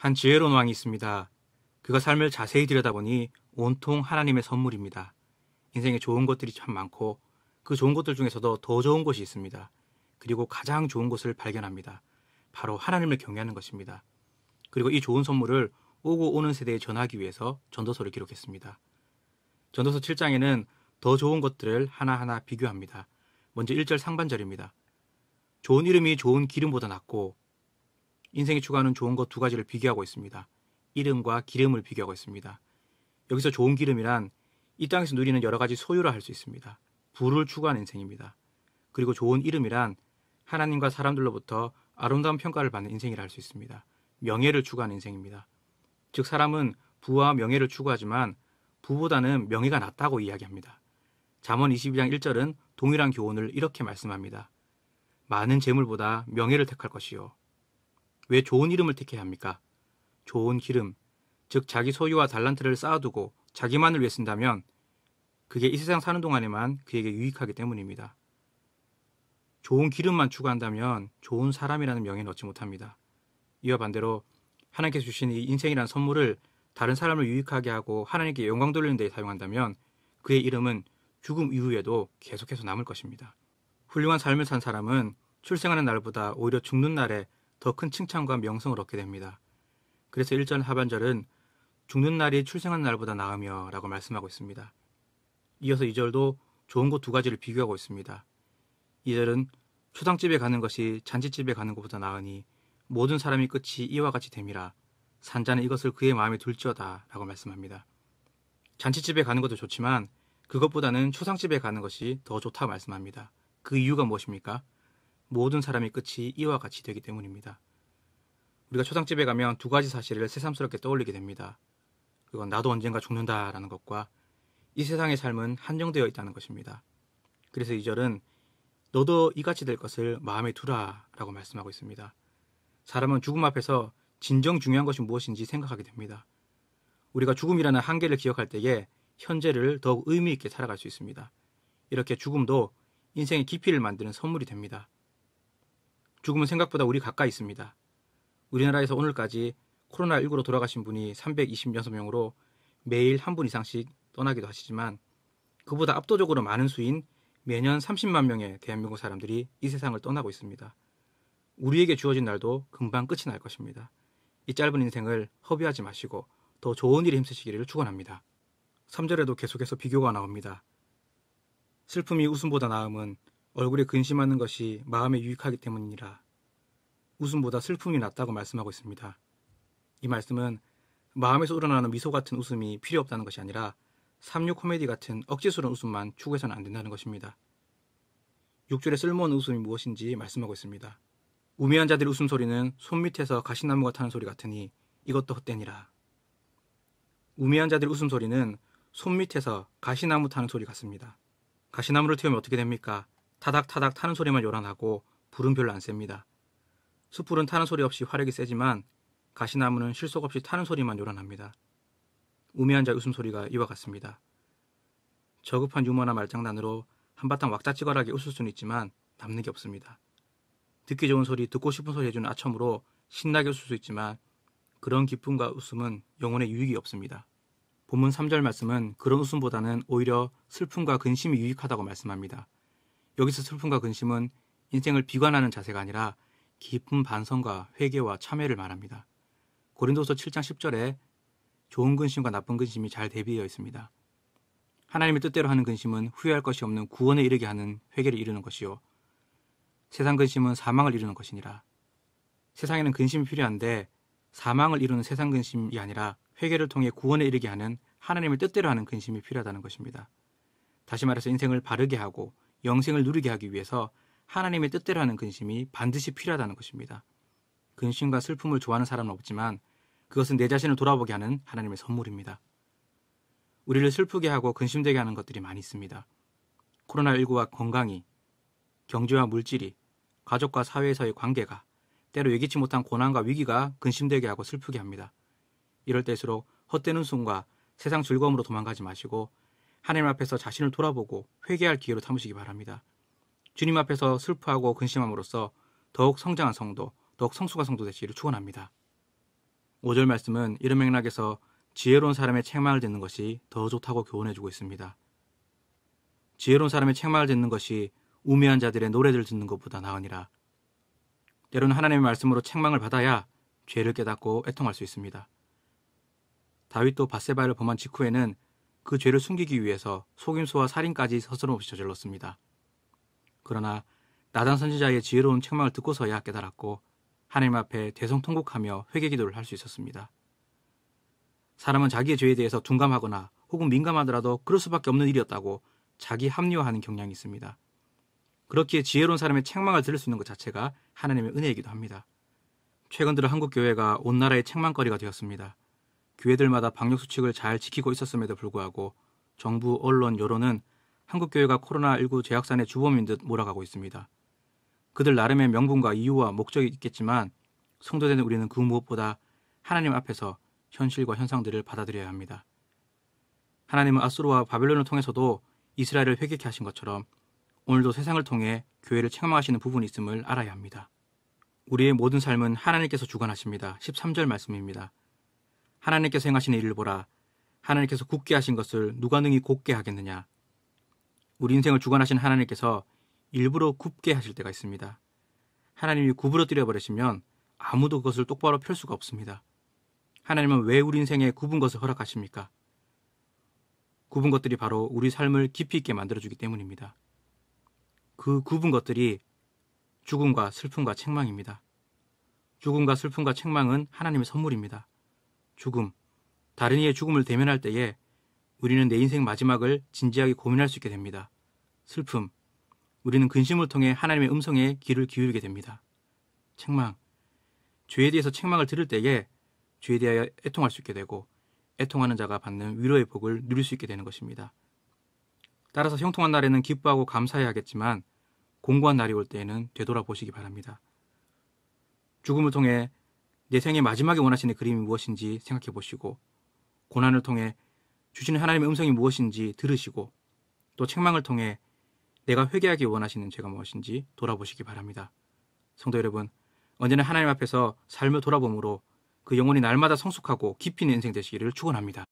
한 지혜로운 왕이 있습니다. 그가 삶을 자세히 들여다보니 온통 하나님의 선물입니다. 인생에 좋은 것들이 참 많고 그 좋은 것들 중에서도 더 좋은 것이 있습니다. 그리고 가장 좋은 것을 발견합니다. 바로 하나님을 경외하는 것입니다. 그리고 이 좋은 선물을 오고 오는 세대에 전하기 위해서 전도서를 기록했습니다. 전도서 7장에는 더 좋은 것들을 하나하나 비교합니다. 먼저 1절 상반절입니다. 좋은 이름이 좋은 기름보다 낫고, 인생이 추구하는 좋은 것 두 가지를 비교하고 있습니다. 이름과 기름을 비교하고 있습니다. 여기서 좋은 기름이란 이 땅에서 누리는 여러 가지 소유라 할 수 있습니다. 부를 추구하는 인생입니다. 그리고 좋은 이름이란 하나님과 사람들로부터 아름다운 평가를 받는 인생이라 할 수 있습니다. 명예를 추구하는 인생입니다. 즉 사람은 부와 명예를 추구하지만 부보다는 명예가 낫다고 이야기합니다. 잠언 22장 1절은 동일한 교훈을 이렇게 말씀합니다. 많은 재물보다 명예를 택할 것이요. 왜 좋은 이름을 택해야 합니까? 좋은 기름, 즉 자기 소유와 달란트를 쌓아두고 자기만을 위해 쓴다면 그게 이 세상 사는 동안에만 그에게 유익하기 때문입니다. 좋은 기름만 추구한다면 좋은 사람이라는 명예는 얻지 못합니다. 이와 반대로 하나님께서 주신 이 인생이라는 선물을 다른 사람을 유익하게 하고 하나님께 영광 돌리는 데 사용한다면 그의 이름은 죽음 이후에도 계속해서 남을 것입니다. 훌륭한 삶을 산 사람은 출생하는 날보다 오히려 죽는 날에 더 큰 칭찬과 명성을 얻게 됩니다. 그래서 1절 하반절은 죽는 날이 출생하는 날보다 나으며 라고 말씀하고 있습니다. 이어서 2절도 좋은 것 두 가지를 비교하고 있습니다. 2절은 초상집에 가는 것이 잔치집에 가는 것보다 나으니 모든 사람이 끝이 이와 같이 됨이라. 산자는 이것을 그의 마음에 둘지어다 라고 말씀합니다. 잔치집에 가는 것도 좋지만 그것보다는 초상집에 가는 것이 더 좋다고 말씀합니다. 그 이유가 무엇입니까? 모든 사람의 끝이 이와 같이 되기 때문입니다. 우리가 초상집에 가면 두 가지 사실을 새삼스럽게 떠올리게 됩니다. 그건 나도 언젠가 죽는다라는 것과 이 세상의 삶은 한정되어 있다는 것입니다. 그래서 2절은 너도 이같이 될 것을 마음에 두라 라고 말씀하고 있습니다. 사람은 죽음 앞에서 진정 중요한 것이 무엇인지 생각하게 됩니다. 우리가 죽음이라는 한계를 기억할 때에 현재를 더욱 의미 있게 살아갈 수 있습니다. 이렇게 죽음도 인생의 깊이를 만드는 선물이 됩니다. 죽음은 생각보다 우리 가까이 있습니다. 우리나라에서 오늘까지 코로나19로 돌아가신 분이 326명으로 매일 한 분 이상씩 떠나기도 하시지만 그보다 압도적으로 많은 수인 매년 30만 명의 대한민국 사람들이 이 세상을 떠나고 있습니다. 우리에게 주어진 날도 금방 끝이 날 것입니다. 이 짧은 인생을 허비하지 마시고 더 좋은 일에 힘쓰시기를 축원합니다. 3절에도 계속해서 비교가 나옵니다. 슬픔이 웃음보다 나음은 얼굴에 근심하는 것이 마음에 유익하기 때문이라. 웃음보다 슬픔이 낫다고 말씀하고 있습니다. 이 말씀은 마음에서 우러나는 미소 같은 웃음이 필요 없다는 것이 아니라 삼류 코미디 같은 억지스러운 웃음만 추구해서는 안 된다는 것입니다. 6절의 쓸모없는 웃음이 무엇인지 말씀하고 있습니다. 우매한 자들의 웃음소리는 손밑에서 가시나무가 타는 소리 같으니 이것도 헛되니라. 우매한 자들의 웃음소리는 손밑에서 가시나무 타는 소리 같습니다. 가시나무를 태우면 어떻게 됩니까? 타닥타닥 타는 소리만 요란하고 불은 별로 안 셉니다. 숯불은 타는 소리 없이 화력이 세지만 가시나무는 실속 없이 타는 소리만 요란합니다. 우매한 자의 웃음소리가 이와 같습니다. 저급한 유머나 말장난으로 한바탕 왁자지껄하게 웃을 수는 있지만 남는 게 없습니다. 듣기 좋은 소리, 듣고 싶은 소리 해주는 아첨으로 신나게 웃을 수 있지만 그런 기쁨과 웃음은 영혼에 유익이 없습니다. 본문 3절 말씀은 그런 웃음보다는 오히려 슬픔과 근심이 유익하다고 말씀합니다. 여기서 슬픔과 근심은 인생을 비관하는 자세가 아니라 깊은 반성과 회개와 참회를 말합니다. 고린도서 7장 10절에 좋은 근심과 나쁜 근심이 잘 대비되어 있습니다. 하나님의 뜻대로 하는 근심은 후회할 것이 없는 구원에 이르게 하는 회개를 이루는 것이요. 세상 근심은 사망을 이루는 것이니라. 세상에는 근심이 필요한데 사망을 이루는 세상 근심이 아니라 회개를 통해 구원에 이르게 하는 하나님의 뜻대로 하는 근심이 필요하다는 것입니다. 다시 말해서 인생을 바르게 하고 영생을 누리게 하기 위해서 하나님의 뜻대로 하는 근심이 반드시 필요하다는 것입니다. 근심과 슬픔을 좋아하는 사람은 없지만 그것은 내 자신을 돌아보게 하는 하나님의 선물입니다. 우리를 슬프게 하고 근심되게 하는 것들이 많이 있습니다. 코로나19와 건강이, 경제와 물질이, 가족과 사회에서의 관계가, 때로 예기치 못한 고난과 위기가 근심되게 하고 슬프게 합니다. 이럴 때일수록 헛된 웃음과 세상 즐거움으로 도망가지 마시고 하나님 앞에서 자신을 돌아보고 회개할 기회로 삼으시기 바랍니다. 주님 앞에서 슬퍼하고 근심함으로써 더욱 성장한 성도, 더욱 성숙한 성도 되시기를 축원합니다. 5절 말씀은 이런 맥락에서 지혜로운 사람의 책망을 듣는 것이 더 좋다고 교훈해주고 있습니다. 지혜로운 사람의 책망을 듣는 것이 우매한 자들의 노래를 듣는 것보다 나으니라. 때로는 하나님의 말씀으로 책망을 받아야 죄를 깨닫고 애통할 수 있습니다. 다윗도 밧세바를 범한 직후에는 그 죄를 숨기기 위해서 속임수와 살인까지 서슴없이 저질렀습니다. 그러나 나단 선지자의 지혜로운 책망을 듣고서야 깨달았고 하나님 앞에 대성통곡하며 회개기도를 할 수 있었습니다. 사람은 자기의 죄에 대해서 둔감하거나 혹은 민감하더라도 그럴 수밖에 없는 일이었다고 자기 합리화하는 경향이 있습니다. 그렇기에 지혜로운 사람의 책망을 들을 수 있는 것 자체가 하나님의 은혜이기도 합니다. 최근 들어 한국 교회가 온 나라의 책망거리가 되었습니다. 교회들마다 방역수칙을 잘 지키고 있었음에도 불구하고 정부, 언론, 여론은 한국 교회가 코로나19 재확산의 주범인 듯 몰아가고 있습니다. 그들 나름의 명분과 이유와 목적이 있겠지만 성도된 우리는 그 무엇보다 하나님 앞에서 현실과 현상들을 받아들여야 합니다. 하나님은 아수르와 바벨론을 통해서도 이스라엘을 회개케 하신 것처럼 오늘도 세상을 통해 교회를 책망하시는 부분이 있음을 알아야 합니다. 우리의 모든 삶은 하나님께서 주관하십니다. 13절 말씀입니다. 하나님께서 행하시는 일을 보라. 하나님께서 굳게 하신 것을 누가 능히 곧게 하겠느냐. 우리 인생을 주관하시는 하나님께서 일부러 굽게 하실 때가 있습니다. 하나님이 구부러뜨려 버리시면 아무도 그것을 똑바로 펼 수가 없습니다. 하나님은 왜 우리 인생에 굽은 것을 허락하십니까? 굽은 것들이 바로 우리 삶을 깊이 있게 만들어주기 때문입니다. 그 굽은 것들이 죽음과 슬픔과 책망입니다. 죽음과 슬픔과 책망은 하나님의 선물입니다. 죽음, 다른 이의 죽음을 대면할 때에 우리는 내 인생 마지막을 진지하게 고민할 수 있게 됩니다. 슬픔, 우리는 근심을 통해 하나님의 음성에 귀를 기울이게 됩니다. 책망, 죄에 대해서 책망을 들을 때에 죄에 대하여 애통할 수 있게 되고 애통하는 자가 받는 위로의 복을 누릴 수 있게 되는 것입니다. 따라서 형통한 날에는 기뻐하고 감사해야겠지만 공고한 날이 올 때에는 되돌아보시기 바랍니다. 죽음을 통해 내 생의 마지막에 원하시는 그림이 무엇인지 생각해 보시고 고난을 통해 주시는 하나님의 음성이 무엇인지 들으시고 또 책망을 통해 내가 회개하기 원하시는 죄가 무엇인지 돌아보시기 바랍니다. 성도 여러분, 언제나 하나님 앞에서 삶을 돌아봄으로 그 영혼이 날마다 성숙하고 깊이 있는 인생 되시기를 축원합니다.